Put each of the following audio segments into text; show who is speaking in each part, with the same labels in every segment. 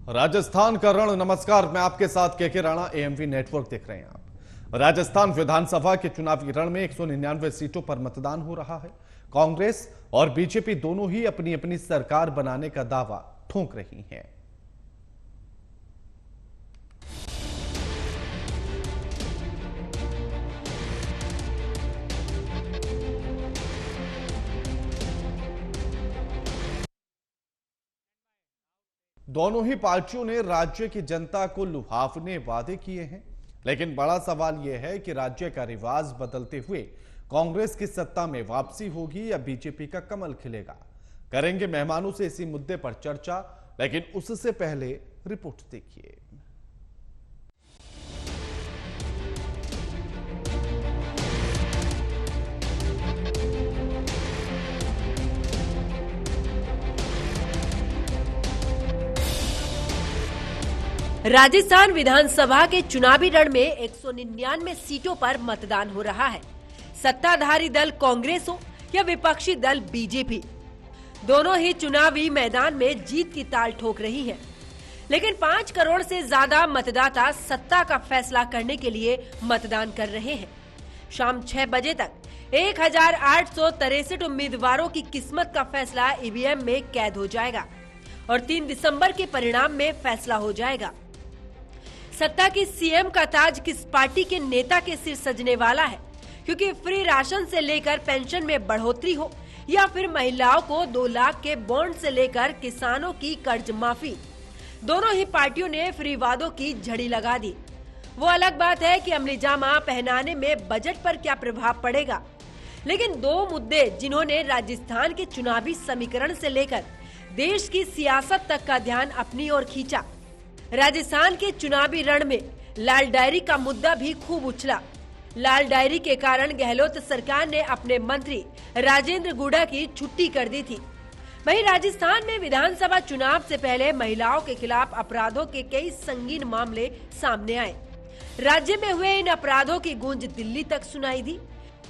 Speaker 1: राजस्थान का रण नमस्कार, मैं आपके साथ के राणा, एएमवी नेटवर्क देख रहे हैं आप। राजस्थान विधानसभा के चुनावी रण में 199 सीटों पर मतदान हो रहा है। कांग्रेस और बीजेपी दोनों ही अपनी अपनी सरकार बनाने का दावा ठोक रही हैं। दोनों ही पार्टियों ने राज्य की जनता को लुभावने वादे किए हैं, लेकिन बड़ा सवाल यह है कि राज्य का रिवाज बदलते हुए कांग्रेस की सत्ता में वापसी होगी या बीजेपी का कमल खिलेगा। करेंगे मेहमानों से इसी मुद्दे पर चर्चा, लेकिन उससे पहले रिपोर्ट देखिए।
Speaker 2: राजस्थान विधानसभा के चुनावी रण में 199 सीटों पर मतदान हो रहा है। सत्ताधारी दल कांग्रेस हो या विपक्षी दल बीजेपी, दोनों ही चुनावी मैदान में जीत की ताल ठोक रही हैं। लेकिन 5 करोड़ से ज्यादा मतदाता सत्ता का फैसला करने के लिए मतदान कर रहे हैं। शाम 6 बजे तक 1863 उम्मीदवारों की किस्मत का फैसला ईवीएम में कैद हो जाएगा और 3 दिसंबर के परिणाम में फैसला हो जाएगा। सत्ता की सीएम का ताज किस पार्टी के नेता के सिर सजने वाला है, क्योंकि फ्री राशन से लेकर पेंशन में बढ़ोतरी हो या फिर महिलाओं को 2 लाख के बॉन्ड से लेकर किसानों की कर्ज माफी, दोनों ही पार्टियों ने फ्री वादों की झड़ी लगा दी। वो अलग बात है कि अमली जामा पहनाने में बजट पर क्या प्रभाव पड़ेगा, लेकिन 2 मुद्दे जिन्होंने राजस्थान के चुनावी समीकरण से लेकर देश की सियासत तक का ध्यान अपनी ओर खींचा। राजस्थान के चुनावी रण में लाल डायरी का मुद्दा भी खूब उछला। लाल डायरी के कारण गहलोत सरकार ने अपने मंत्री राजेंद्र गुड़ा की छुट्टी कर दी थी। वहीं राजस्थान में विधानसभा चुनाव से पहले महिलाओं के खिलाफ अपराधों के कई संगीन मामले सामने आए। राज्य में हुए इन अपराधों की गूंज दिल्ली तक सुनाई दी,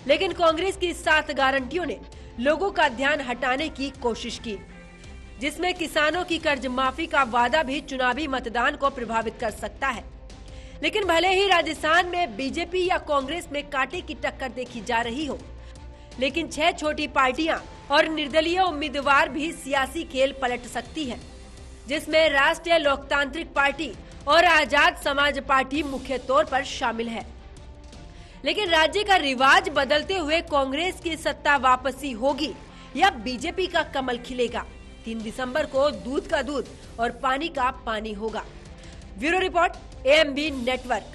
Speaker 2: लेकिन कांग्रेस की 7 गारंटियों ने लोगों का ध्यान हटाने की कोशिश की, जिसमें किसानों की कर्ज माफी का वादा भी चुनावी मतदान को प्रभावित कर सकता है। लेकिन भले ही राजस्थान में बीजेपी या कांग्रेस में कांटे की टक्कर देखी जा रही हो, लेकिन 6 छोटी पार्टियां और निर्दलीय उम्मीदवार भी सियासी खेल पलट सकती है, जिसमें राष्ट्रीय लोकतांत्रिक पार्टी और आजाद समाज पार्टी मुख्य तौर पर शामिल है। लेकिन राज्य का रिवाज बदलते हुए कांग्रेस की सत्ता वापसी होगी या बीजेपी का कमल खिलेगा। 3 दिसंबर को दूध का दूध और पानी का पानी होगा। Bureau report, AMV network.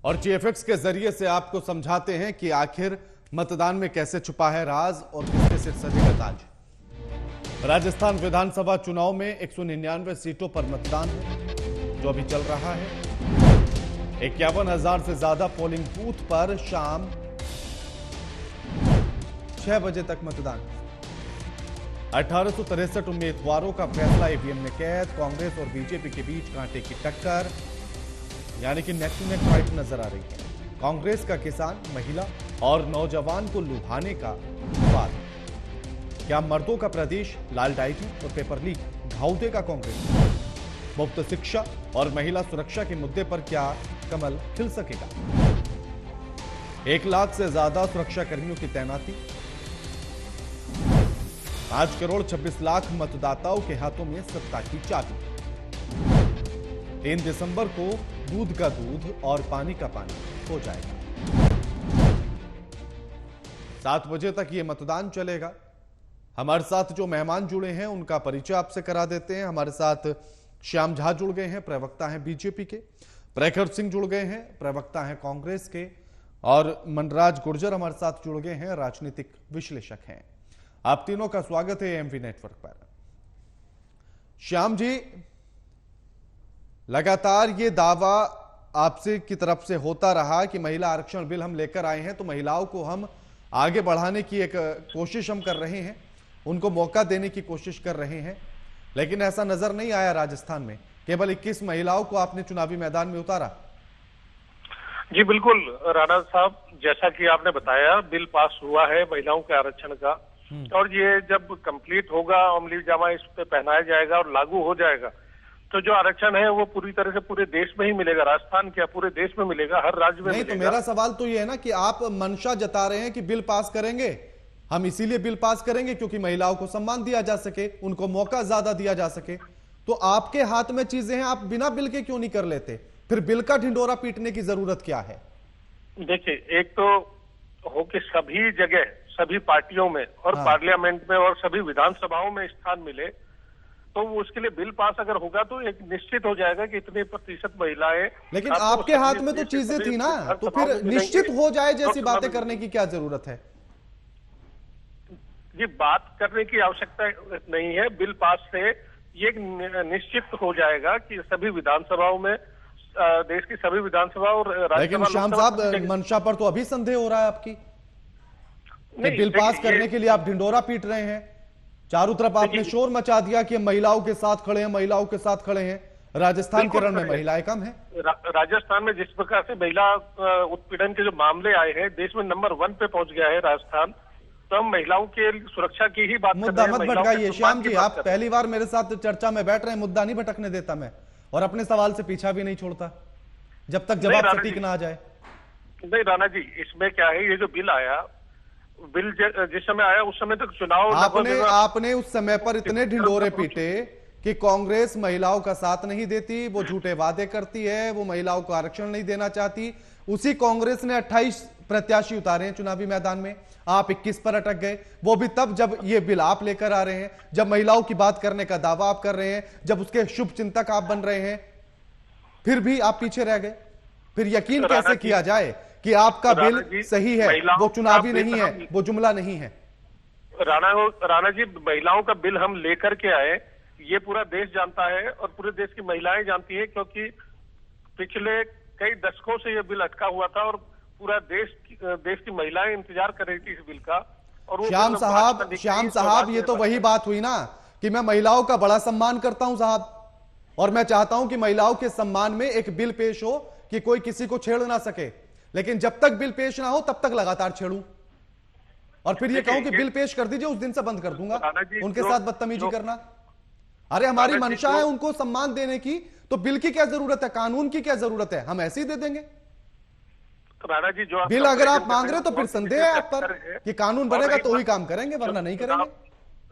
Speaker 1: और जीएफएक्स के जरिए से आपको समझाते हैं कि आखिर मतदान में कैसे छुपा है राज और किसके सिर सजेगा ताज। राजस्थान विधानसभा चुनाव में 199 सीटों पर मतदान है जो अभी चल रहा है। 51,000 से ज्यादा पोलिंग बूथ पर शाम 6 बजे तक मतदान। 1863 उम्मीदवारों का फैसला ईवीएम में कैद। कांग्रेस और बीजेपी के बीच कांटे की टक्कर, यानी कि नेक टू नेक फाइट नजर आ रही है। कांग्रेस का किसान, महिला और नौजवान को लुभाने का वादा। क्या मर्दों का प्रदेश लाल डायरी और पेपर लीक घाव देगा कांग्रेस? मुफ्त शिक्षा और महिला सुरक्षा के मुद्दे पर क्या कमल खिल सकेगा? 1 लाख से ज्यादा सुरक्षा कर्मियों की तैनाती। 5 करोड़ 26 लाख मतदाताओं के हाथों में सत्ता की चाबी। 3 दिसंबर को दूध का दूध और पानी का पानी हो जाएगा। 7 बजे तक यह मतदान चलेगा। हमारे साथ जो मेहमान जुड़े हैं उनका परिचय आपसे करा देते हैं। हमारे साथ श्याम झा जुड़ गए हैं, प्रवक्ता हैं बीजेपी के। प्रखर सिंह जुड़ गए हैं, प्रवक्ता हैं कांग्रेस के। और मनराज गुर्जर हमारे साथ जुड़ गए हैं, राजनीतिक विश्लेषक हैं। आप तीनों का स्वागत है एएमवी नेटवर्क पर। श्याम जी, लगातार ये दावा आपसे की तरफ से होता रहा कि महिला आरक्षण बिल हम लेकर आए हैं तो महिलाओं को हम आगे बढ़ाने की एक कोशिश हम कर रहे हैं, उनको मौका देने की कोशिश कर रहे हैं। लेकिन ऐसा नजर नहीं आया राजस्थान में, केवल 21 महिलाओं को आपने चुनावी मैदान में उतारा।
Speaker 3: जी बिल्कुल राणा साहब, जैसा कि आपने बताया बिल पास हुआ है महिलाओं के आरक्षण का, और ये जब कंप्लीट होगा, अमली जामा इस पे पहनाया जाएगा और लागू हो जाएगा, तो जो आरक्षण है वो पूरी तरह से पूरे देश में ही मिलेगा। राजस्थान क्या पूरे देश में मिलेगा, हर राज्य में
Speaker 1: नहीं
Speaker 3: मिलेगा।
Speaker 1: तो मेरा सवाल तो ये है ना कि आप मंशा जता रहे हैं कि बिल पास करेंगे, हम इसीलिए बिल पास करेंगे क्योंकि महिलाओं को सम्मान दिया जा सके, उनको मौका ज्यादा दिया जा सके। तो आपके हाथ में चीजें हैं, आप बिना बिल के क्यों नहीं कर लेते? फिर बिल का ढिंडोरा पीटने की जरूरत क्या है?
Speaker 3: देखिए, एक तो हो कि सभी जगह, सभी पार्टियों में और पार्लियामेंट में और सभी विधानसभाओं में स्थान मिले, तो उसके लिए बिल पास अगर होगा तो एक निश्चित हो जाएगा कि इतने प्रतिशत महिलाएं।
Speaker 1: लेकिन आपके हाथ में तो चीजें थी ना, तो फिर निश्चित हो जाए जैसी बातें करने की क्या जरूरत है?
Speaker 3: ये बात करने की आवश्यकता नहीं है। बिल पास से ये निश्चित हो जाएगा कि सभी विधानसभाओं में, देश की सभी विधानसभा और
Speaker 1: लेकिन श्याम साहब, मंशा पर तो अभी संदेह हो रहा है आपकी कि बिल पास करने के लिए आप ढिंडोरा पीट रहे हैं। चारों तरफ आपने शोर मचा दिया कि हम महिलाओं के साथ खड़े हैं, महिलाओं के साथ खड़े हैं। राजस्थान के रण में महिलाएं कम है।
Speaker 3: राजस्थान में जिस प्रकार से महिला उत्पीड़न के जो मामले आए हैं, देश में नंबर 1 पे पहुंच गया है राजस्थान। तो हम महिलाओं के सुरक्षा की ही बात कर
Speaker 1: मुद्दा
Speaker 3: रहे हैं।
Speaker 1: मत भटकाइए श्याम जी, आप पहली बार मेरे साथ चर्चा में बैठ रहे हैं, मुद्दा नहीं भटकने देता मैं, और अपने सवाल से पीछा भी नहीं छोड़ता जब तक जवाब सटीक ना आ जाए।
Speaker 3: नहीं राणा जी, इसमें क्या है, ये जो बिल आया, बिल जिस समय आया उस समय तक चुनाव
Speaker 1: आपने उस समय पर इतने ढिंडोरे पीटे कि कांग्रेस महिलाओं का साथ नहीं देती, वो झूठे वादे करती है, वो महिलाओं को आरक्षण नहीं देना चाहती। उसी कांग्रेस ने 28 प्रत्याशी उतारे हैं चुनावी मैदान में, आप 21 पर अटक गए। वो भी तब जब ये बिल आप लेकर आ रहे हैं, जब महिलाओं की बात करने का दावा आप कर रहे हैं, जब उसके शुभ चिंतक आप बन रहे हैं, फिर भी आप पीछे रह गए। फिर यकीन कैसे किया जाए कि आपका बिल सही है, वो चुनावी नहीं है, वो जुमला नहीं है?
Speaker 3: राणा जी, महिलाओं का बिल हम लेकर के आए, ये पूरा देश जानता है और पूरे देश की महिलाएं जानती है, क्योंकि पिछले कई दशकों से ये बिल अटका हुआ था और पूरा देश की महिलाएं इंतजार कर रही थी इस बिल का। और
Speaker 1: श्याम साहब, ये तो वही बात हुई ना कि मैं महिलाओं का बड़ा सम्मान करता हूं साहब, और मैं चाहता हूं कि महिलाओं के सम्मान में एक बिल पेश हो कि कोई किसी को छेड़ ना सके। लेकिन जब तक बिल पेश ना हो तब तक लगातार छेड़ूं, और फिर ये कहूं कि बिल पेश कर दीजिए, उस दिन से बंद कर दूंगा उनके साथ बदतमीजी करना। अरे हमारी मंशा है उनको सम्मान देने की, तो बिल की क्या जरूरत है, कानून की क्या जरूरत है? हम ऐसे ही दे देंगे
Speaker 3: राणा जी। जो
Speaker 1: बिल अगर आप मांग रहे हो तो फिर संदेह है आप पर कि कानून बनेगा तो ही काम करेंगे, वरना नहीं करेंगे।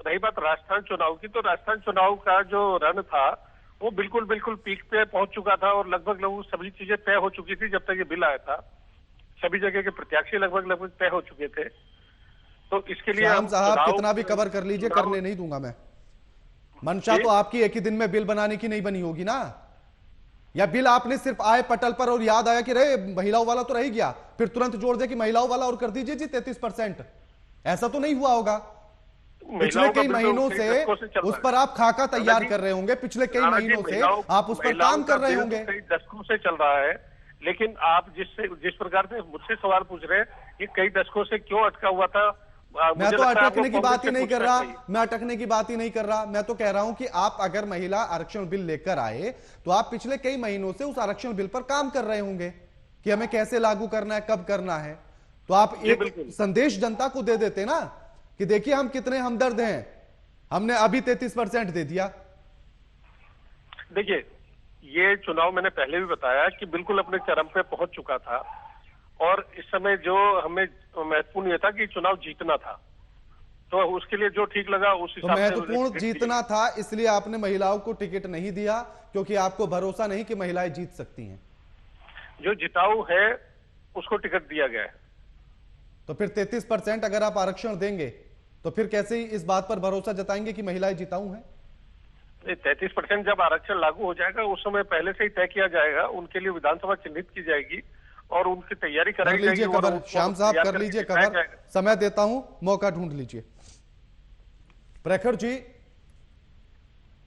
Speaker 3: रही बात राजस्थान चुनाव की, तो राजस्थान चुनाव का जो रण था वो बिल्कुल पीक पे पहुंच चुका था और लगभग सभी चीजें तय हो चुकी थी। जब तक ये बिल आया था सभी जगह के प्रत्याशी लगभग तय हो चुके थे। तो इसके लिए
Speaker 1: श्याम साहब कितना भी कवर कर लीजिए, करने नहीं दूंगा मैं। मंशा तो आपकी एक ही दिन में बिल बनाने की नहीं बनी होगी ना, या बिल आपने सिर्फ आए पटल पर और याद आया कि रे महिलाओं वाला तो रह गया, फिर तुरंत जोड़ दे कि महिलाओं वाला और कर दीजिए जी 33%। ऐसा तो नहीं हुआ होगा। पिछले कई महीनों से उस पर आप खाका तैयार कर रहे होंगे, पिछले कई महीनों से आप उस पर काम कर रहे होंगे।
Speaker 3: कई दशकों से चल रहा है, लेकिन आप जिस प्रकार से मुझसे सवाल पूछ रहे हैं, ये कई दशकों से क्यों अटका हुआ था?
Speaker 1: मैं तो अटकने की बात ही नहीं कर रहा, मैं अटकने की बात ही नहीं कर रहा। मैं तो कह रहा हूं कि आप अगर महिला आरक्षण बिल लेकर आए तो आप पिछले कई महीनों से उस आरक्षण बिल पर काम कर रहे होंगे कि हमें कैसे लागू करना है, कब करना है। तो आप एक संदेश जनता को दे देते ना कि देखिए हम कितने हमदर्द हैं, हमने अभी 33% दे दिया।
Speaker 3: देखिए, ये चुनाव मैंने पहले भी बताया कि बिल्कुल अपने चरम पे पहुंच चुका था, और इस समय जो हमें महत्वपूर्ण यह था कि चुनाव जीतना था, तो उसके लिए जो ठीक लगा उस हिसाब से
Speaker 1: महत्वपूर्ण जीतना था। इसलिए आपने महिलाओं को टिकट नहीं दिया क्योंकि आपको भरोसा नहीं कि महिलाएं जीत सकती हैं।
Speaker 3: जो जिताऊ है उसको टिकट दिया गया है।
Speaker 1: तो फिर 33% अगर आप आरक्षण देंगे तो फिर कैसे इस बात पर भरोसा जताएंगे कि महिलाएं जिताऊ हैं?
Speaker 3: 33% जब आरक्षण लागू हो जाएगा उस समय पहले से ही तय किया जाएगा, उनके लिए विधानसभा चिन्हित की जाएगी और उनकी तैयारी कराई जाएगी।
Speaker 1: कवर श्याम साहब कर लीजिए कवर, समय देता हूं, मौका ढूंढ लीजिए। प्रखर जी,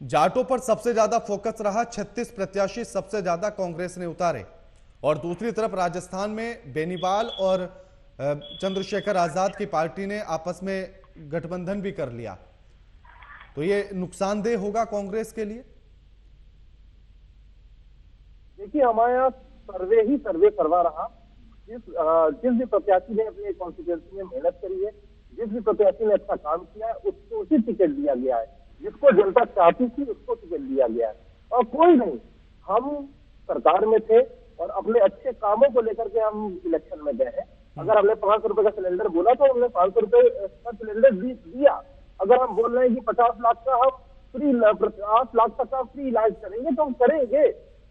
Speaker 1: जाटों पर सबसे ज्यादा फोकस रहा, 36 प्रत्याशी सबसे ज्यादा कांग्रेस ने उतारे, और दूसरी तरफ राजस्थान में बेनीवाल और चंद्रशेखर आजाद की पार्टी ने आपस में गठबंधन भी कर लिया। तो ये नुकसानदेह होगा कांग्रेस के लिए।
Speaker 4: देखिए, हमारे यहाँ सर्वे ही सर्वे करवा रहा। जिस भी प्रत्याशी ने अपने कॉन्स्टिट्यूंसी में मेहनत करी है, जिस भी प्रत्याशी ने अच्छा काम किया है, उसको उसी टिकट दिया गया है। जिसको जनता चाहती थी उसको टिकट दिया गया है, और कोई नहीं। हम सरकार में थे और अपने अच्छे कामों को लेकर के हम इलेक्शन में गए हैं। अगर हमने 500 रुपए का सिलेंडर बोला तो हमने 500 रुपए का सिलेंडर दिया। अगर हम बोल रहे हैं कि 50 लाख का हम फ्री 50 लाख तक का फ्री इलाज करेंगे तो हम करेंगे।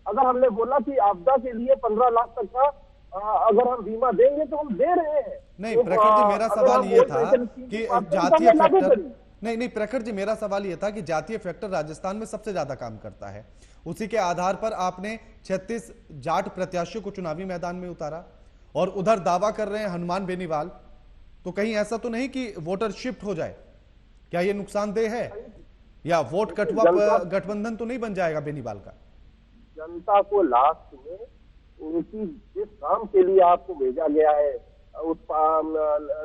Speaker 4: अगर हमने बोला कि आपदा के लिए 15 लाख तक का अगर हम बीमा देंगे तो हम दे रहे हैं।
Speaker 1: नहीं
Speaker 4: तो,
Speaker 1: प्रखर जी, मेरा सवाल ये था कि जातीय फैक्टर, नहीं प्रखर जी, मेरा सवाल ये था कि जातीय फैक्टर राजस्थान में सबसे ज्यादा काम करता है। उसी के आधार पर आपने 36 जाट प्रत्याशियों को चुनावी मैदान में उतारा और उधर दावा कर रहे हैं हनुमान बेनीवाल। तो कहीं ऐसा तो नहीं कि वोटर शिफ्ट हो जाए? क्या ये नुकसानदेह है, या वोट कटवा गठबंधन तो नहीं बन जाएगा बेनीवाल का?
Speaker 4: जनता को लास्ट में उनकी जिस काम के लिए आपको भेजा गया है उस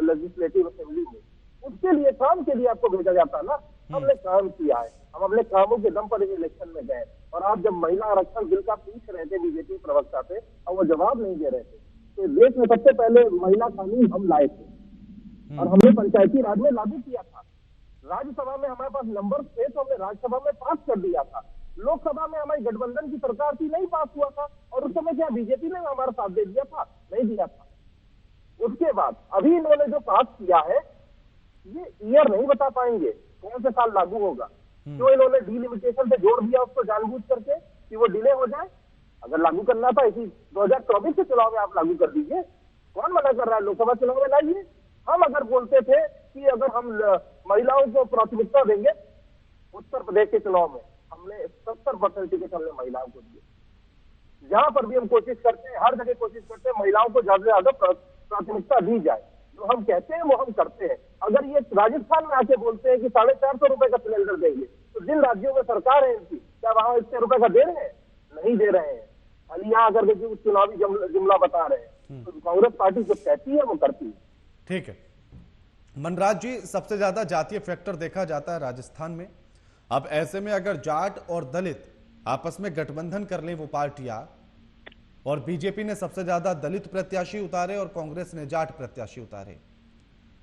Speaker 4: लेजिस्लेटिव असेंबली में, उसके लिए काम के लिए आपको भेजा जाता है ना। हमने काम किया है, हम अपने कामों के दम पर इलेक्शन में गए। और आप जब महिला आरक्षण बिल का पूछ रहे थे बीजेपी प्रवक्ता से और वो जवाब नहीं दे रहे थे, तो देश में सबसे पहले महिला कानून हम लाए थे और हमने पंचायती राज में लागू किया था। राज्यसभा में हमारे पास नंबर थे तो हमने राज्यसभा में पास कर दिया था। लोकसभा में हमारी गठबंधन की सरकार थी, नहीं पास हुआ था। और उस समय क्या बीजेपी ने हमारा साथ दे दिया था? नहीं दिया था। उसके बाद अभी इन्होंने जो पास किया है, ये ईयर नहीं बता पाएंगे कौन से साल लागू होगा। क्यों इन्होंने डिलिमिटेशन से जोड़ दिया उसको जानबूझ करके कि वो डिले हो जाए? अगर लागू करना था इसी 2024 के चुनाव में आप लागू कर दीजिए। कौन मना कर रहा है? लोकसभा चुनाव में लाइए। हम अगर बोलते थे कि अगर हम महिलाओं को प्राथमिकता देंगे, उत्तर प्रदेश के चुनाव में हमने 70% टिकट हमने महिलाओं को दिए। जहां पर भी हम कोशिश करते हैं, हर जगह कोशिश करते हैं महिलाओं को ज्यादा से ज्यादा प्राथमिकता दी जाए। जो हम कहते हैं वो हम करते हैं। अगर ये राजस्थान में आके बोलते हैं कि 450 रुपए का सिलेंडर देंगे, तो जिन राज्यों में सरकार है इनकी, क्या वहां इतने रुपए का दे रहे हैं? नहीं दे रहे हैं। खाली यहाँ अगर देखिए चुनावी जुमला बता रहे हैं। तो कांग्रेस पार्टी जो कहती है वो करती है।
Speaker 1: ठीक है मनराज जी, सबसे ज्यादा जातीय फैक्टर देखा जाता है राजस्थान में। अब ऐसे में अगर जाट और दलित आपस में गठबंधन कर लें वो पार्टियां, और बीजेपी ने सबसे ज्यादा दलित प्रत्याशी उतारे और कांग्रेस ने जाट प्रत्याशी उतारे,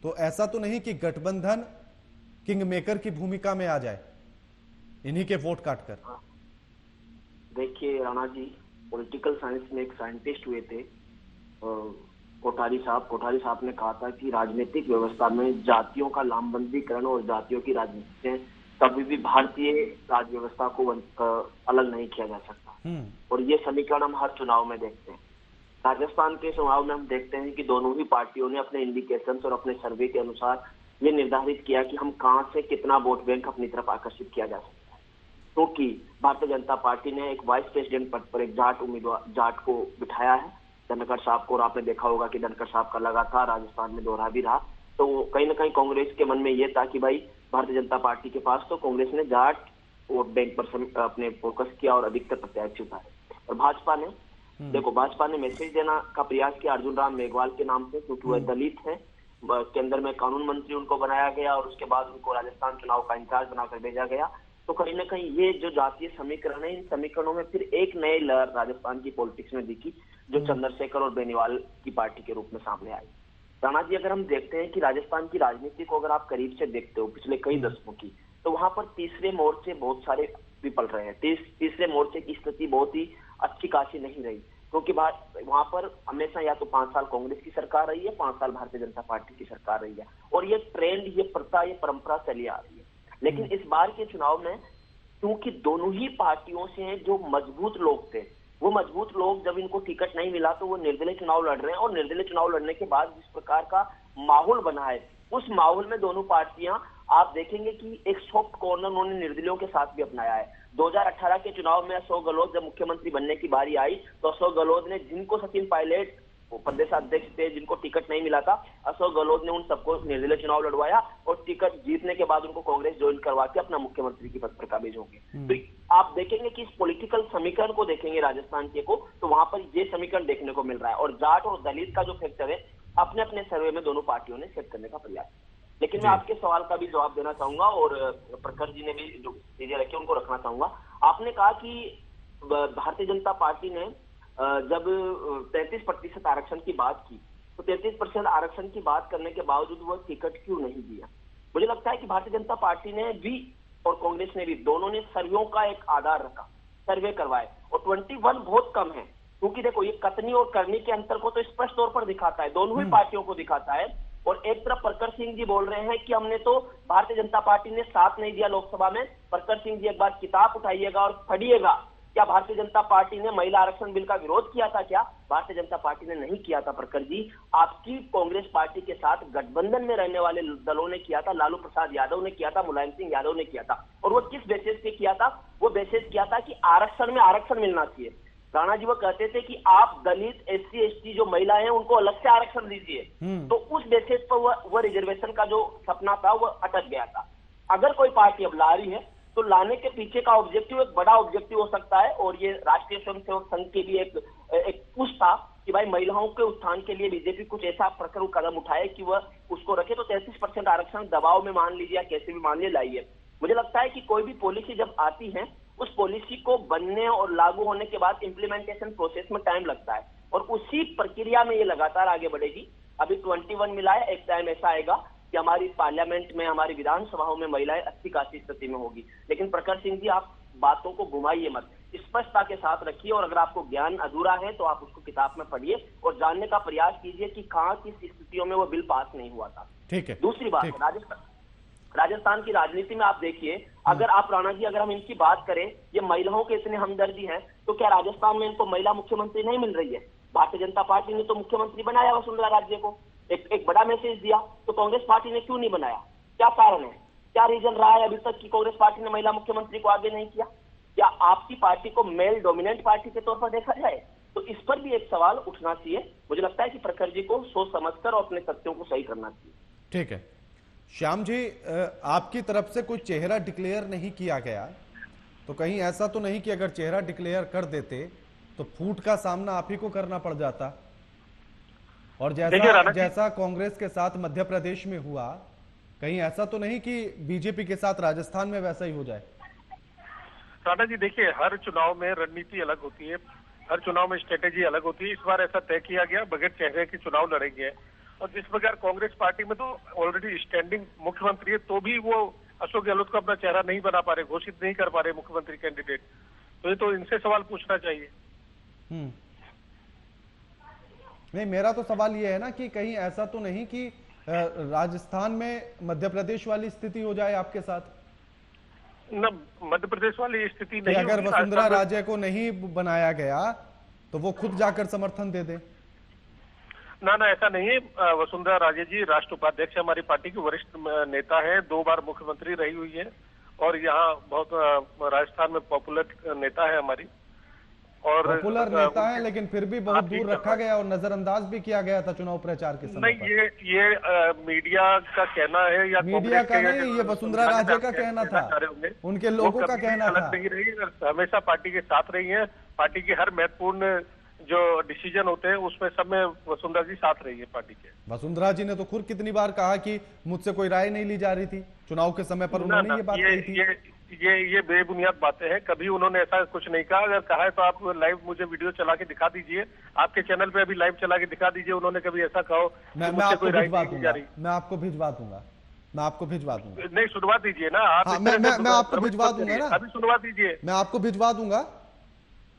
Speaker 1: तो ऐसा तो नहीं कि गठबंधन किंग मेकर की भूमिका में आ जाए इन्हीं के वोट काटकर?
Speaker 5: देखिए राणा जी, पॉलिटिकल साइंस में एक साइंटिस्ट हुए थे कोठारी साहब ने कहा था कि राजनीतिक व्यवस्था में जातियों का लामबंदीकरण और जातियों की राजनीति से कभी भी भारतीय राज व्यवस्था को अलग नहीं किया जा सकता। और ये समीकरण हम हर चुनाव में देखते हैं। राजस्थान के चुनाव में हम देखते हैं कि दोनों ही पार्टियों ने अपने इंडिकेशन और अपने सर्वे के अनुसार ये निर्धारित किया कि हम कहां से कितना वोट बैंक अपनी तरफ आकर्षित किया जा सकता है। क्योंकि भारतीय जनता पार्टी ने एक वाइस प्रेसिडेंट पद पर एक जाट को बिठाया है, धनखड़ साहब को। और आपने देखा होगा कि धनखड़ साहब का लगातार राजस्थान में दौरा भी रहा। तो कहीं ना कहीं कांग्रेस के मन में यह था कि भाई भारतीय जनता पार्टी के पास तो कांग्रेस ने जाट वोट बैंक पर अपने फोकस किया और अधिकतर प्रत्याशी उतारे। और भाजपा ने मैसेज देना का प्रयास किया अर्जुन राम मेघवाल के नाम से, क्योंकि वह दलित है। केंद्र में कानून मंत्री उनको बनाया गया और उसके बाद उनको राजस्थान चुनाव का इंचार्ज बनाकर भेजा गया। तो कहीं ना कहीं ये जो जातीय समीकरण है, इन समीकरणों में फिर एक नई लहर राजस्थान की पॉलिटिक्स में दिखी, जो चंद्रशेखर और बेनीवाल की पार्टी के रूप में सामने आई। राणा जी, अगर हम देखते हैं कि राजस्थान की राजनीति को अगर आप करीब से देखते हो पिछले कई दशकों की, तो वहां पर तीसरे मोर्चे बहुत सारे विफल रहे हैं। तीसरे मोर्चे की स्थिति बहुत ही अच्छी खासी नहीं रही, क्योंकि वहां पर हमेशा या तो 5 साल कांग्रेस की सरकार रही है, 5 साल भारतीय जनता पार्टी की सरकार रही है। और ये ट्रेंड, ये प्रथा, ये परंपरा चली आ रही है। लेकिन इस बार के चुनाव में क्योंकि दोनों ही पार्टियों से जो मजबूत लोग थे, वो मजबूत लोग जब इनको टिकट नहीं मिला तो वो निर्दलीय चुनाव लड़ रहे हैं। और निर्दलीय चुनाव लड़ने के बाद जिस प्रकार का माहौल बना है, उस माहौल में दोनों पार्टियां, आप देखेंगे कि एक सॉफ्ट कॉर्नर उन्होंने निर्दलियों के साथ भी अपनाया है। 2018 के चुनाव में अशोक गहलोत जब मुख्यमंत्री बनने की बारी आई, तो अशोक गहलोत ने, जिनको सचिन पायलट प्रदेशाध्यक्ष थे, जिनको टिकट नहीं मिला था, अशोक गहलोत ने उन सबको निर्दलीय चुनाव लड़वाया और टिकट जीतने के बाद उनको कांग्रेस ज्वाइन करवा के अपना मुख्यमंत्री की पद पर काबिज होंगे। तो आप देखेंगे कि इस पॉलिटिकल समीकरण को देखेंगे राजस्थान के को, तो वहां पर ये समीकरण देखने को मिल रहा है। और जाट और दलित का जो फैक्टर है, अपने अपने सर्वे में दोनों पार्टियों ने सेट करने का प्रयास। लेकिन मैं आपके सवाल का भी जवाब देना चाहूंगा और प्रखर जी ने भी जो चीजें रखी उनको रखना चाहूंगा। आपने कहा कि भारतीय जनता पार्टी ने जब 33% आरक्षण की बात की तो 33% आरक्षण की बात करने के बावजूद वह टिकट क्यों नहीं दिया? मुझे लगता है कि भारतीय जनता पार्टी ने भी और कांग्रेस ने भी, दोनों ने सर्वेयों का एक आधार रखा, सर्वे करवाए और 21 बहुत कम है, क्योंकि देखो ये कथनी और करनी के अंतर को तो स्पष्ट तौर पर दिखाता है, दोनों ही पार्टियों को दिखाता है। और एक तरफ प्रखर सिंह जी बोल रहे हैं कि हमने तो भारतीय जनता पार्टी ने साथ नहीं दिया लोकसभा में। प्रखर सिंह जी एक बार किताब उठाइएगा और पढ़िएगा, क्या भारतीय जनता पार्टी ने महिला आरक्षण बिल का विरोध किया था? क्या भारतीय जनता पार्टी ने नहीं किया था प्रखर जी। आपकी कांग्रेस पार्टी के साथ गठबंधन में रहने वाले दलों ने किया था, लालू प्रसाद यादव ने किया था, मुलायम सिंह यादव ने किया था। और वो किस बेसिस पे किया था? वो बेसिस किया था कि आरक्षण में आरक्षण मिलना चाहिए। राणा जी वो कहते थे कि आप दलित, SC ST जो महिलाएं हैं उनको अलग से आरक्षण दीजिए, तो उस बेसिस पर वह रिजर्वेशन का जो सपना था वह अटक गया था। अगर कोई पार्टी अब ला रही है तो लाने के पीछे का ऑब्जेक्टिव एक बड़ा ऑब्जेक्टिव हो सकता है, और ये राष्ट्रीय स्वयंसेवक संघ के भी एक पुश था कि भाई महिलाओं के उत्थान के लिए बीजेपी कुछ ऐसा प्रखर कदम उठाए कि वह उसको रखे। तो 33% आरक्षण दबाव में मान लीजिए या कैसे भी मान लीजिए लाइए। मुझे लगता है कि कोई भी पॉलिसी जब आती है उस पॉलिसी को बनने और लागू होने के बाद इंप्लीमेंटेशन प्रोसेस में टाइम लगता है, और उसी प्रक्रिया में ये लगातार आगे बढ़ेगी। अभी 21 मिला है, एक टाइम ऐसा आएगा कि हमारी पार्लियामेंट में, हमारी विधानसभाओं में महिलाएं अच्छी खासी स्थिति में होगी। लेकिन प्रखर सिंह जी आप बातों को घुमाइए मत, स्पष्टता के साथ रखिए, और अगर आपको ज्ञान अधूरा है तो आप उसको किताब में पढ़िए और जानने का प्रयास कीजिए कि कहां किस स्थितियों में वो बिल पास नहीं हुआ था।
Speaker 1: ठीक है।
Speaker 5: दूसरी बात, राजस्थान की राजनीति में आप देखिए, अगर आप राणा जी, अगर हम इनकी बात करें, ये महिलाओं के इतने हमदर्दी हैं, तो क्या राजस्थान में इनको महिला मुख्यमंत्री नहीं मिल रही है? भारतीय जनता पार्टी ने तो मुख्यमंत्री बनाया वसुंधरा राजे को, एक बड़ा मैसेज दिया, तो कांग्रेस पार्टी ने क्यों नहीं बनाया? क्या कारण है, क्या रीजन रहा है अभी तक कि कांग्रेस पार्टी ने महिला मुख्यमंत्री को आगे नहीं किया? क्या आपकी पार्टी को मेल डोमिनेंट पार्टी के तौर पर देखा जाए? तो इस पर भी एक सवाल उठना चाहिए। मुझे लगता है कि प्रखर जी को सोच समझकर और अपने तथ्यों को सही करना चाहिए।
Speaker 1: ठीक है श्याम जी, आपकी तरफ से कोई चेहरा डिक्लेयर नहीं किया गया, तो कहीं ऐसा तो नहीं कि अगर चेहरा डिक्लेयर कर देते तो फूट का सामना आप ही को करना पड़ जाता? और जैसा कांग्रेस के साथ मध्य प्रदेश में हुआ, कहीं ऐसा तो नहीं कि बीजेपी के साथ राजस्थान में वैसा ही हो जाए?
Speaker 3: राणा जी देखिए, हर चुनाव में रणनीति अलग होती है, हर चुनाव में स्ट्रेटेजी अलग होती है। इस बार ऐसा तय किया गया बगैर चेहरे के चुनाव लड़ेंगे, और जिस प्रकार कांग्रेस पार्टी में तो ऑलरेडी स्टैंडिंग मुख्यमंत्री है, तो भी वो अशोक गहलोत को अपना चेहरा नहीं बना पा रहे, घोषित नहीं कर पा रहे मुख्यमंत्री कैंडिडेट। तो ये तो इनसे सवाल पूछना चाहिए।
Speaker 1: नहीं, मेरा तो सवाल ये है ना कि कहीं ऐसा तो नहीं कि राजस्थान में मध्य प्रदेश वाली स्थिति हो जाए आपके साथ?
Speaker 3: न, मध्य प्रदेश वाली स्थिति नहीं।
Speaker 1: अगर वसुंधरा राजे को नहीं बनाया गया तो वो खुद जाकर समर्थन दे दे?
Speaker 3: ना, ऐसा नहीं है। वसुंधरा राजे जी राष्ट्र उपाध्यक्ष हमारी पार्टी की वरिष्ठ नेता है, 2 बार मुख्यमंत्री रही हुई है, और यहाँ बहुत राजस्थान में पॉपुलर नेता है हमारी। और
Speaker 1: पॉपुलर नेता है, लेकिन फिर भी बहुत दूर रखा गया और नजरअंदाज भी किया गया था चुनाव प्रचार के समय।
Speaker 3: नहीं, ये मीडिया का कहना है, या
Speaker 1: मीडिया का नहीं, ये वसुंधरा राजे का कहना था, उनके लोगों का कहना था।
Speaker 3: नहीं रही, हमेशा पार्टी के साथ रही है। पार्टी के हर महत्वपूर्ण जो डिसीजन होते हैं उसमें सब में वसुंधरा जी साथ रही है पार्टी के।
Speaker 1: वसुंधरा जी ने तो खुद कितनी बार कहा कि मुझसे कोई राय नहीं ली जा रही थी चुनाव के समय पर, उन्होंने ये बात कही थी।
Speaker 3: ये बेबुनियाद बातें हैं, कभी उन्होंने ऐसा कुछ नहीं कहा। अगर कहा है तो आप लाइव मुझे वीडियो चला के दिखा दीजिए, आपके चैनल पे अभी लाइव चला के दिखा दीजिए, उन्होंने कभी ऐसा कहा?
Speaker 1: मैं आपको भिजवा दूंगा, मैं आपको भिजवा दूंगा, मैं आपको भिजवा दूंगा।
Speaker 3: नहीं, सुनवा दीजिए ना आप।
Speaker 1: मैं आपको भिजवा दूंगा ना,
Speaker 3: अभी सुनवा दीजिए,
Speaker 1: मैं आपको भिजवा दूंगा।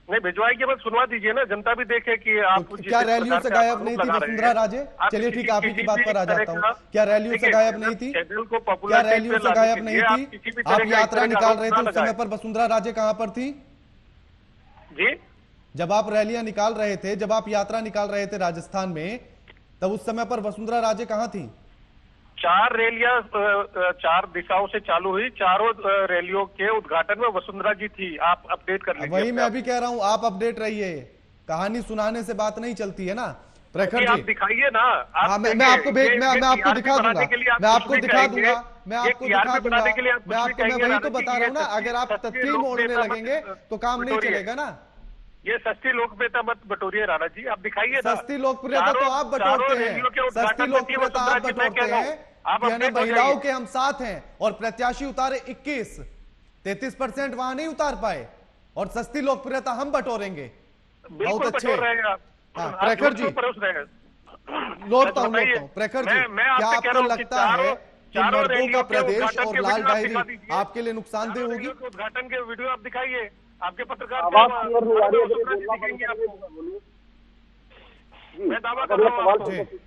Speaker 3: नहीं, भिजवाएंगे बस सुनवा दीजिए ना, जनता भी देखे कि आप
Speaker 1: क्या रैलियों से गायब नहीं थी वसुंधरा राजे? चलिए ठीक है, आप ही की बात पर आ जाता हूँ। क्या रैलियों से गायब नहीं थी? क्या रैलियों से गायब नहीं थी? आप यात्रा निकाल रहे थे उस समय पर वसुंधरा राजे कहाँ पर थी
Speaker 3: जी? जब
Speaker 1: आप रैलियां निकाल रहे थे, जब आप यात्रा निकाल रहे थे राजस्थान में, तब उस समय पर वसुंधरा राजे कहाँ थी?
Speaker 3: 4 रैलियां 4 दिशाओं से चालू हुई, चारों रैलियों के उद्घाटन में वसुंधरा जी थी। आप अपडेट कर लीजिए।
Speaker 1: वही मैं भी कह रहा हूं, आप अपडेट रहिए, कहानी सुनाने से बात नहीं चलती है ना प्रखर जी।
Speaker 3: आप दिखाइए ना।
Speaker 1: मैं आपको दिखा दूंगा, मैं आपको दिखा दूंगा, मैं आपको दिखा दूंगा, मैं वही तो बता रहा हूँ ना। अगर आप तथ्य मोड़ने लगेंगे तो काम नहीं चलेगा ना।
Speaker 3: ये सस्ती लोकप्रियता मत बटोरिए राणा जी, आप दिखाइए ना।
Speaker 1: सस्ती लोकप्रियता तो आप बटोरते हैं, सस्ती लोकप्रियता आप बटोरते हैं।
Speaker 3: आप
Speaker 1: कि
Speaker 3: अपडेट हो
Speaker 1: महिलाओं
Speaker 3: जाइए।
Speaker 1: के हम साथ हैं और प्रत्याशी उतारे 21, 33% वहां नहीं उतार पाए और सस्ती लोकप्रियता हम बटोरेंगे। बहुत
Speaker 3: बिल्कुल
Speaker 1: अच्छे।
Speaker 3: बटोर रहे हैं आप।
Speaker 1: हाँ,
Speaker 3: आप
Speaker 1: प्रखर
Speaker 3: झूठ
Speaker 1: जी।
Speaker 3: क्यों परोस रहे हैं?
Speaker 1: लौटता
Speaker 3: बताइए।
Speaker 1: हूं प्रखर जी,
Speaker 3: मैं
Speaker 1: क्या
Speaker 3: आपसे कह
Speaker 1: आपको
Speaker 3: रहा हूं कि
Speaker 1: लगता है कि
Speaker 3: चारों
Speaker 1: मर्दों का
Speaker 3: रैलियों के
Speaker 1: प्रदेश
Speaker 3: उद्घाटन
Speaker 1: और
Speaker 3: के
Speaker 1: लाल
Speaker 3: वीडियो आप
Speaker 1: डायरी
Speaker 3: दिखा दीजिए।
Speaker 1: आपके लिए नुकसानदेह
Speaker 3: चारों
Speaker 1: होगी?
Speaker 3: रैलियों के उद्घाटन के वीडियो आप दिखाइए, आपके पत्रकार
Speaker 4: आवाज क्लियर नहीं आ रही है, अगर ये
Speaker 3: स्वप्न
Speaker 4: बोलना
Speaker 3: दिखेंगे
Speaker 4: बंद करेंगे
Speaker 3: आपको।
Speaker 4: तो बोलिए।
Speaker 3: मैं दावा कर
Speaker 4: अगला
Speaker 3: रहा हूँ
Speaker 4: सवाल
Speaker 3: आपको।
Speaker 1: जी।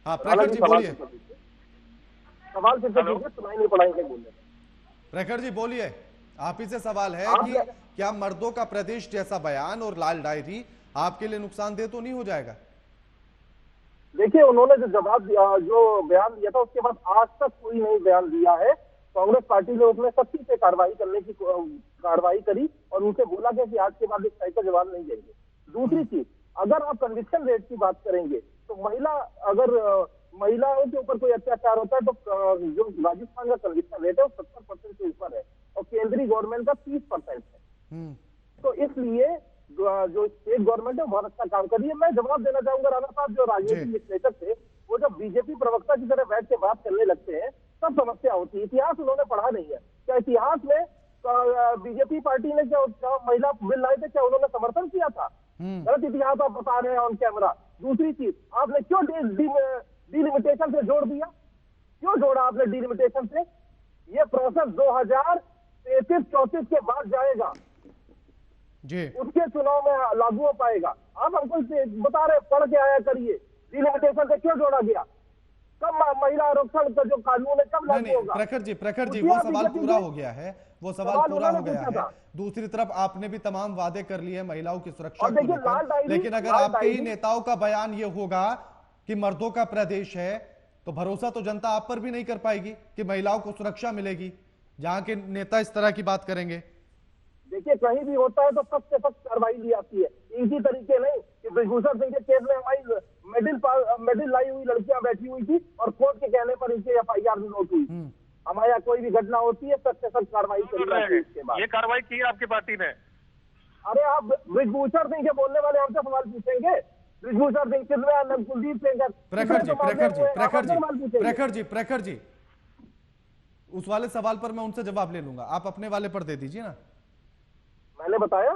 Speaker 1: हाँ
Speaker 4: राणा
Speaker 1: प्रखर जी
Speaker 4: सवाल
Speaker 1: बोलिए।
Speaker 4: फिर से कीजिए। सवाल फिर से
Speaker 3: हेलो।
Speaker 4: कीजिए, सुनाई नहीं पड़ाएंगे बोलने।
Speaker 1: प्रखर जी बोलिए, आप ही से सवाल है
Speaker 4: आप-
Speaker 1: कि क्या मर्दों का प्रदेश जैसा बयान और लाल डायरी आपके लिए नुकसानदेह तो नहीं हो जाएगा?
Speaker 4: देखिए, उन्होंने जो जवाब दिया, जो बयान दिया था, उसके बाद आज तक कोई नहीं बयान दिया है। कांग्रेस पार्टी ने उसमें सख्ती से कार्रवाई करने की कार्रवाई करी और उनसे बोला गया कि आज के बाद इस टाइप का जवाब नहीं देंगे। दूसरी चीज, अगर आप कन्विक्शन रेट की बात करेंगे तो महिलाओं के ऊपर कोई अत्याचार होता है तो जो राजस्थान का कन्विक्शन रेट है वो 70% से ऊपर है और केंद्रीय गवर्नमेंट का 30% है। तो इसलिए जो स्टेट गवर्नमेंट है बहुत अच्छा काम कर रही है। मैं जवाब देना चाहूंगा राणा साहब, जो राजनीतिक विश्लेषक थे वो जब बीजेपी प्रवक्ता की तरह बैठ के बात करने लगते हैं तब समस्या होती है। इतिहास उन्होंने पढ़ा नहीं है। क्या इतिहास में बीजेपी पार्टी ने क्या महिला बिल लाए थे, क्या उन्होंने समर्थन किया था? गलत इतिहास आप बता रहे हैं ऑन कैमरा। दूसरी चीज, आपने क्यों डिलिमिटेशन से जोड़ दिया? क्यों जोड़ा आपने डिलिमिटेशन से? ये प्रोसेस 2033-34 के बाद जाएगा
Speaker 1: जी।
Speaker 4: उसके चुनाव में लागू हो पाएगा। आप हमको बता रहे, पढ़ के आया करिए, डिलिमिटेशन से क्यों जोड़ा गया? कब महिला आरक्षण का जो कानून है कब लागू होगा?
Speaker 1: प्रखर जी वो सवाल पूरा हो गया है, वो सवाल पूरा हो गया है। दूसरी तरफ आपने भी तमाम वादे कर लिए हैं महिलाओं की सुरक्षा को लेकर, लेकिन अगर आपके ही नेताओं का बयान ये होगा कि मर्दों का प्रदेश है तो भरोसा तो जनता आप पर भी नहीं कर पाएगी कि महिलाओं को सुरक्षा मिलेगी, जहां के नेता इस तरह की बात करेंगे।
Speaker 4: देखिए, कहीं भी होता है तो सख्त से सख्त कार्रवाई ली जाती है। इसी तरीके नहीं कि ब्रिजभूषण सिंह के केस में हमारी मेडल लाई हुई लड़कियां बैठी हुई थी और कोर्ट के कहने पर इनके FIR भी नोट हुई। हमारे यहाँ कोई भी घटना होती है सख्त से सख्त कार्रवाई करी जाती है। इसके बाद
Speaker 3: ये कार्रवाई की है आपकी पार्टी ने?
Speaker 4: अरे आप ब्रिजभूषण सिंह के बोलने वाले हमसे सवाल पूछेंगे? ब्रिजभूषण सिंह, चिन्मय, कुलदीप सिंह,
Speaker 1: प्रखर जी उस वाले सवाल पर मैं उनसे जवाब ले लूंगा, आप अपने वाले पर दे दीजिए ना।
Speaker 4: मैंने बताया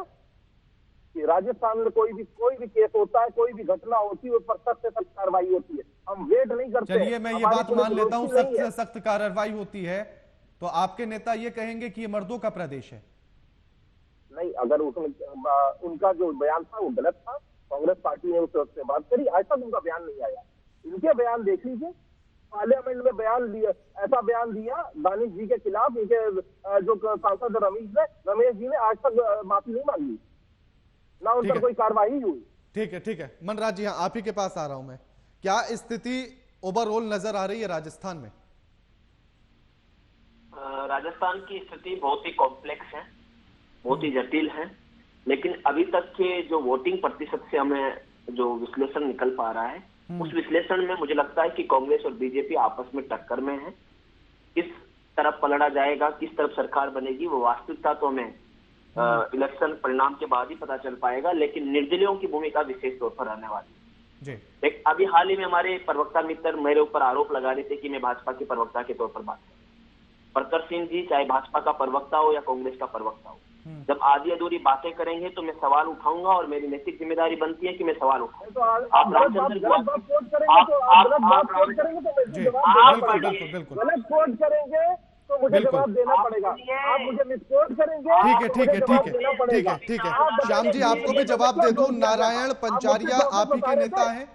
Speaker 4: कि राजस्थान में कोई भी केस होता है, कोई भी घटना होती है, उस पर सख्त से सख्त कार्रवाई होती है। हम वेट नहीं करते।
Speaker 1: चलिए मैं ये बात मान लेता हूं, सख्त से सख्त कार्रवाई होती है, तो आपके नेता ये कहेंगे कि ये मर्दों का प्रदेश है?
Speaker 4: नहीं, अगर उनका जो बयान था वो गलत था, कांग्रेस पार्टी ने उससे बात करी, आज तक उनका बयान नहीं आया। इनके बयान देख लीजिए, पार्लियामेंट में ऐसा बयान दिया दानिश जी के खिलाफ, इनके जो सांसद रमेश जी ने आज तक माफी नहीं मांगी, ना उन पर कोई कार्रवाई हुई।
Speaker 1: ठीक है मनराज जी, हाँ आप ही के पास आ रहा हूं मैं। क्या स्थिति ओवरऑल नजर आ रही है राजस्थान में?
Speaker 5: राजस्थान की स्थिति बहुत ही कॉम्प्लेक्स है, बहुत ही जटिल है, लेकिन अभी तक के जो वोटिंग प्रतिशत से हमें जो विश्लेषण निकल पा रहा है, उस विश्लेषण में मुझे लगता है कि कांग्रेस और बीजेपी आपस में टक्कर में है। किस तरफ पलटा जाएगा, किस तरफ सरकार बनेगी, वो वास्तविकता तो हमें इलेक्शन परिणाम के बाद ही पता चल पाएगा, लेकिन निर्दलीयों की भूमिका विशेष तौर पर रहने वाली
Speaker 1: जी।
Speaker 5: एक अभी हाल ही में हमारे प्रवक्ता मित्र मेरे ऊपर आरोप लगा रहे थे कि मैं भाजपा के प्रवक्ता के तौर पर बात करूं। प्रखर सिंह जी चाहे भाजपा का प्रवक्ता हो या कांग्रेस का प्रवक्ता हो, जब आधी अधूरी बातें करेंगे तो मैं सवाल उठाऊंगा और मेरी नैतिक जिम्मेदारी बनती है कि मैं सवाल उठाऊं। आप रामचंद्र
Speaker 4: गलत कोट करेंगे तो मुझे जवाब देना पड़ेगा। आप मुझे मिसकोट करेंगे,
Speaker 1: ठीक है। श्याम जी आपको भी जवाब दे दूं, नारायण पंचारिया आप ही के नेता हैं,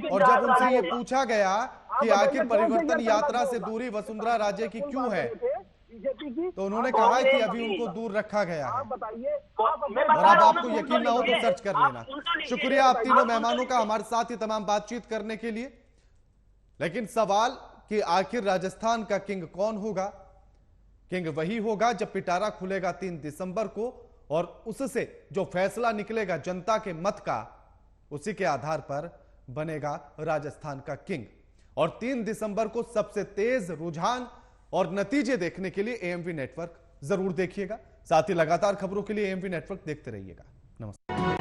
Speaker 1: और जब उनसे ये पूछा गया कि आखिर परिवर्तन यात्रा से दूरी वसुंधरा राजे की क्यों है,
Speaker 4: बीजेपी की,
Speaker 1: तो उन्होंने कहा कि अभी उनको दूर रखा गया है।
Speaker 4: आप बताइए।
Speaker 1: और अब आपको यकीन ना हो तो सर्च कर लेना। शुक्रिया आप तीनों मेहमानों का हमारे साथ ही तमाम बातचीत करने के लिए। लेकिन सवाल कि आखिर राजस्थान का किंग कौन होगा? किंग वही होगा जब पिटारा खुलेगा 3 दिसंबर को, और उससे जो फैसला निकलेगा जनता के मत का, उसी के आधार पर बनेगा राजस्थान का किंग। और 3 दिसंबर को सबसे तेज रुझान और नतीजे देखने के लिए एएमवी नेटवर्क जरूर देखिएगा। साथ ही लगातार खबरों के लिए एएमवी नेटवर्क देखते रहिएगा। नमस्कार।